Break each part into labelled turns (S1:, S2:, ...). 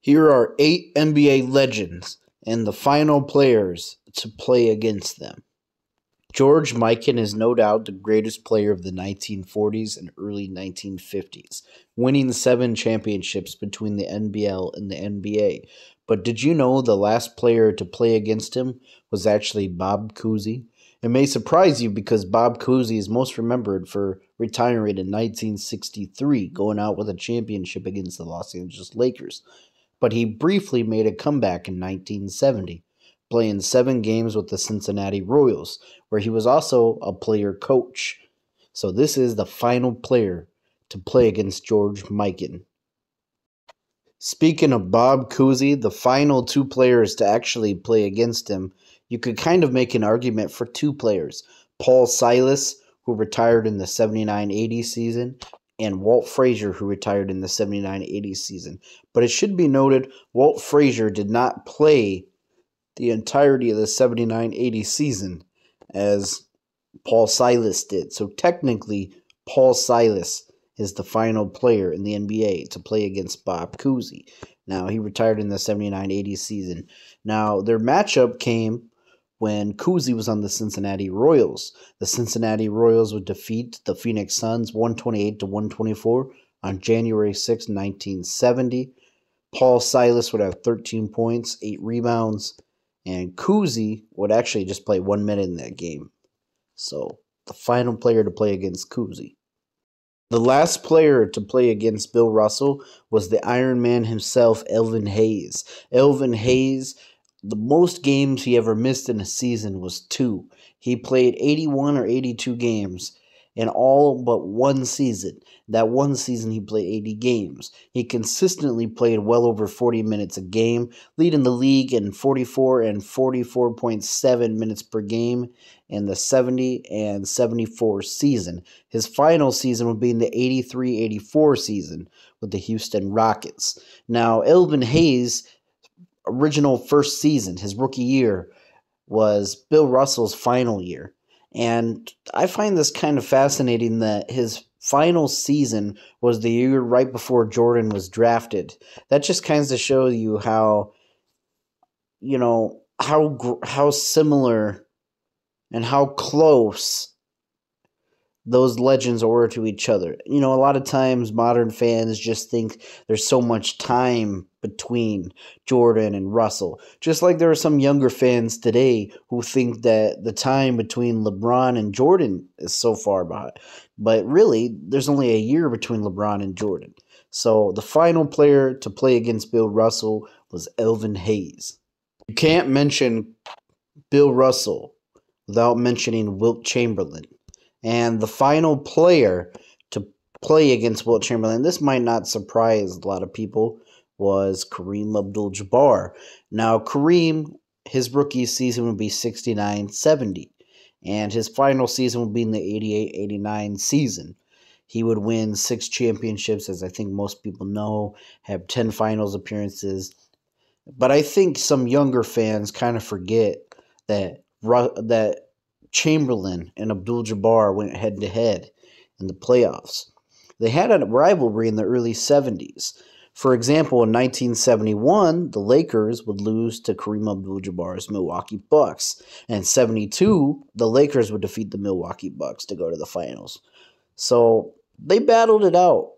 S1: Here are 8 NBA legends and the final players to play against them. George Mikan is no doubt the greatest player of the 1940s and early 1950s, winning 7 championships between the NBL and the NBA. But did you know the last player to play against him was actually Bob Cousy? It may surprise you because Bob Cousy is most remembered for retiring in 1963, going out with a championship against the Los Angeles Lakers. But he briefly made a comeback in 1970, playing 7 games with the Cincinnati Royals, where he was also a player coach. So this is the final player to play against George Mikan. Speaking of Bob Cousy, the final 2 players to actually play against him, you could kind of make an argument for 2 players. Paul Silas, who retired in the 79-80 season, and Walt Frazier, who retired in the 79-80 season. But it should be noted, Walt Frazier did not play the entirety of the 79-80 season as Paul Silas did. So technically, Paul Silas is the final player in the NBA to play against Bob Cousy. Now, he retired in the 79-80 season. Now, their matchup came when Cousy was on the Cincinnati Royals. The Cincinnati Royals would defeat the Phoenix Suns 128-124 on January 6, 1970. Paul Silas would have 13 points, 8 rebounds, and Cousy would actually just play 1 minute in that game. So, the final player to play against Cousy. The last player to play against Bill Russell was the Iron Man himself, Elvin Hayes. Elvin Hayes, the most games he ever missed in a season was 2. He played 81 or 82 games in all but one season. That one season he played 80 games. He consistently played well over 40 minutes a game, leading the league in 44 and 44.7 minutes per game in the 70 and 74 season. His final season would be in the 83-84 season with the Houston Rockets. Now, Elvin Hayes' original first season, his rookie year, was Bill Russell's final year. And I find this kind of fascinating that his final season was the year right before Jordan was drafted. That just kind of shows you how, how similar and how close those legends were to each other. A lot of times modern fans just think there's so much time between Jordan and Russell. Just like there are some younger fans today who think that the time between LeBron and Jordan is so far behind. But really, there's only a year between LeBron and Jordan. So the final player to play against Bill Russell was Elvin Hayes. You can't mention Bill Russell without mentioning Wilt Chamberlain. And the final player to play against Wilt Chamberlain, this might not surprise a lot of people, was Kareem Abdul-Jabbar. Now, Kareem, his rookie season would be 69-70, and his final season would be in the 88-89 season. He would win 6 championships, as I think most people know, have 10 finals appearances. But I think some younger fans kind of forget that Chamberlain and Abdul-Jabbar went head-to-head in the playoffs. They had a rivalry in the early 70s. For example, in 1971, the Lakers would lose to Kareem Abdul-Jabbar's Milwaukee Bucks. And in 72, the Lakers would defeat the Milwaukee Bucks to go to the finals. So they battled it out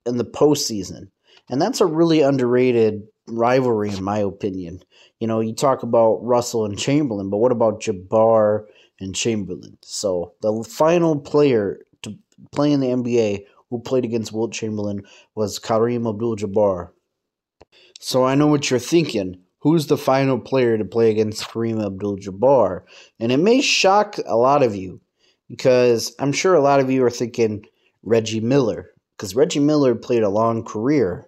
S1: in the postseason. And that's a really underrated rivalry, in my opinion. You talk about Russell and Chamberlain, but what about Jabbar and Chamberlain? So the final player to play in the NBA who played against Wilt Chamberlain was Kareem Abdul-Jabbar. So I know what you're thinking. Who's the final player to play against Kareem Abdul-Jabbar? And it may shock a lot of you because I'm sure a lot of you are thinking Reggie Miller, because Reggie Miller played a long career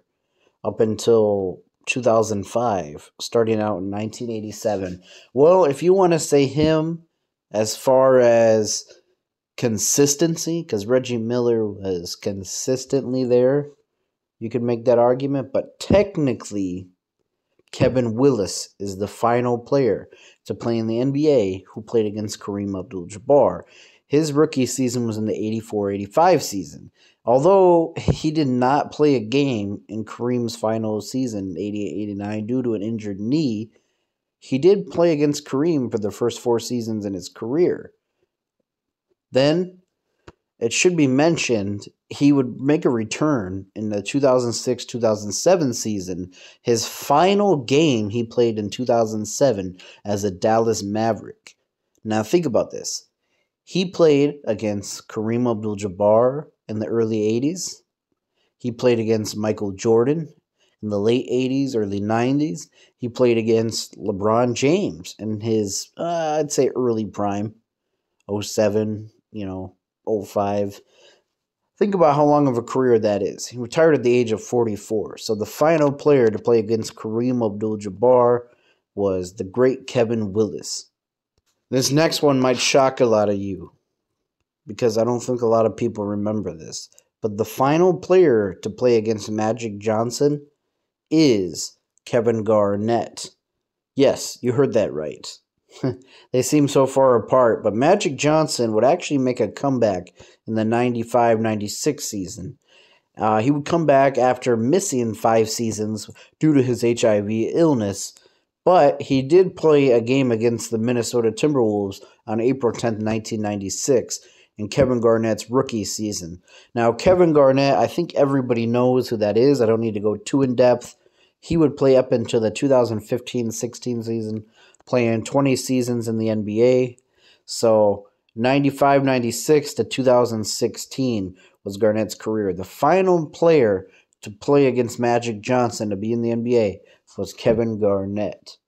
S1: up until 2005, starting out in 1987. Well, if you want to say him as far as consistency, because Reggie Miller was consistently there, you could make that argument. But technically, Kevin Willis is the final player to play in the NBA who played against Kareem Abdul-Jabbar. His rookie season was in the 84-85 season. Although he did not play a game in Kareem's final season, 88-89, due to an injured knee, he did play against Kareem for the first 4 seasons in his career. Then, it should be mentioned, he would make a return in the 2006-2007 season. His final game he played in 2007 as a Dallas Maverick. Now think about this. He played against Kareem Abdul-Jabbar in the early 80s. He played against Michael Jordan in the late 80s, early 90s. He played against LeBron James in his, I'd say, early prime, 07, 05. Think about how long of a career that is. He retired at the age of 44. So the final player to play against Kareem Abdul-Jabbar was the great Kevin Willis. This next one might shock a lot of you because I don't think a lot of people remember this. But the final player to play against Magic Johnson is Kevin Garnett. Yes, you heard that right. They seem so far apart, but Magic Johnson would actually make a comeback in the 95-96 season. He would come back after missing 5 seasons due to his HIV illness, but he did play a game against the Minnesota Timberwolves on April 10th, 1996, in Kevin Garnett's rookie season. Now, Kevin Garnett, I think everybody knows who that is. I don't need to go too in-depth. He would play up until the 2015-16 season, playing 20 seasons in the NBA. So 95-96 to 2016 was Garnett's career. The final player to play against Magic Johnson to be in the NBA was Kevin Garnett.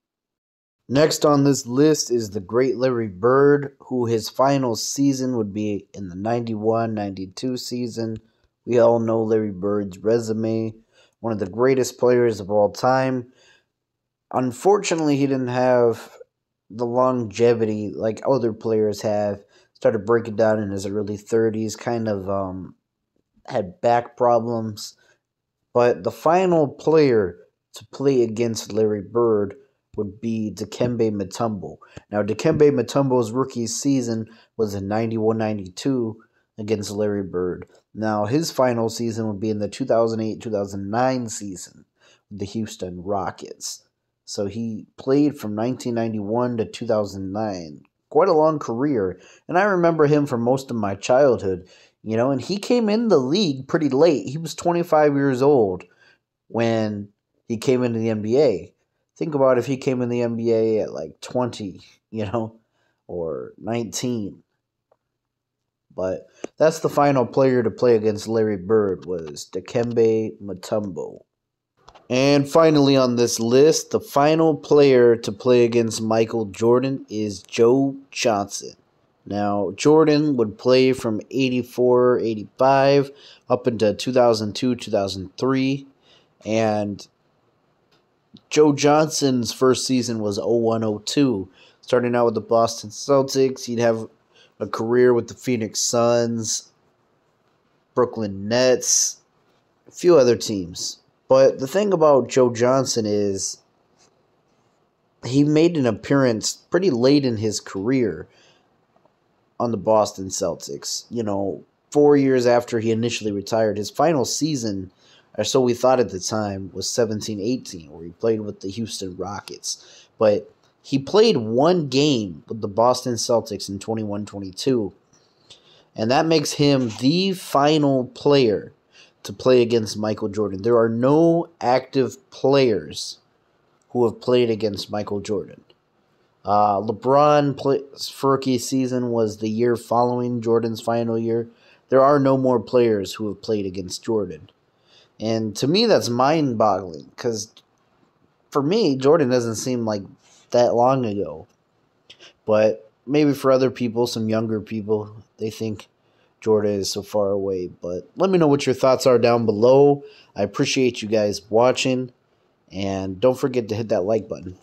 S1: Next on this list is the great Larry Bird, who his final season would be in the 91-92 season. We all know Larry Bird's resume, one of the greatest players of all time. Unfortunately, he didn't have the longevity like other players have. Started breaking down in his early 30s, kind of had back problems. But the final player to play against Larry Bird would be Dikembe Mutombo. Now, Dikembe Mutombo's rookie season was in 91-92 against Larry Bird. Now, his final season would be in the 2008-2009 season with the Houston Rockets. So he played from 1991 to 2009. Quite a long career. And I remember him for most of my childhood, and he came in the league pretty late. He was 25 years old when he came into the NBA. Think about if he came in the NBA at like 20, or 19. But that's the final player to play against Larry Bird was Dikembe Mutombo. And finally on this list, the final player to play against Michael Jordan is Joe Johnson. Now, Jordan would play from 84-85 up into 2002-2003. And Joe Johnson's first season was 01-02. Starting out with the Boston Celtics, he'd have a career with the Phoenix Suns, Brooklyn Nets, a few other teams. But the thing about Joe Johnson is he made an appearance pretty late in his career on the Boston Celtics. 4 years after he initially retired. His final season, or so we thought at the time, was 17-18, where he played with the Houston Rockets. But he played one game with the Boston Celtics in 21-22, and that makes him the final player to play against Michael Jordan. There are no active players who have played against Michael Jordan. LeBron's rookie season was the year following Jordan's final year. There are no more players who have played against Jordan. And to me, that's mind-boggling, because for me, Jordan doesn't seem like that long ago. But maybe for other people, some younger people, they think Jordan is so far away. But let me know what your thoughts are down below. I appreciate you guys watching. And don't forget to hit that like button.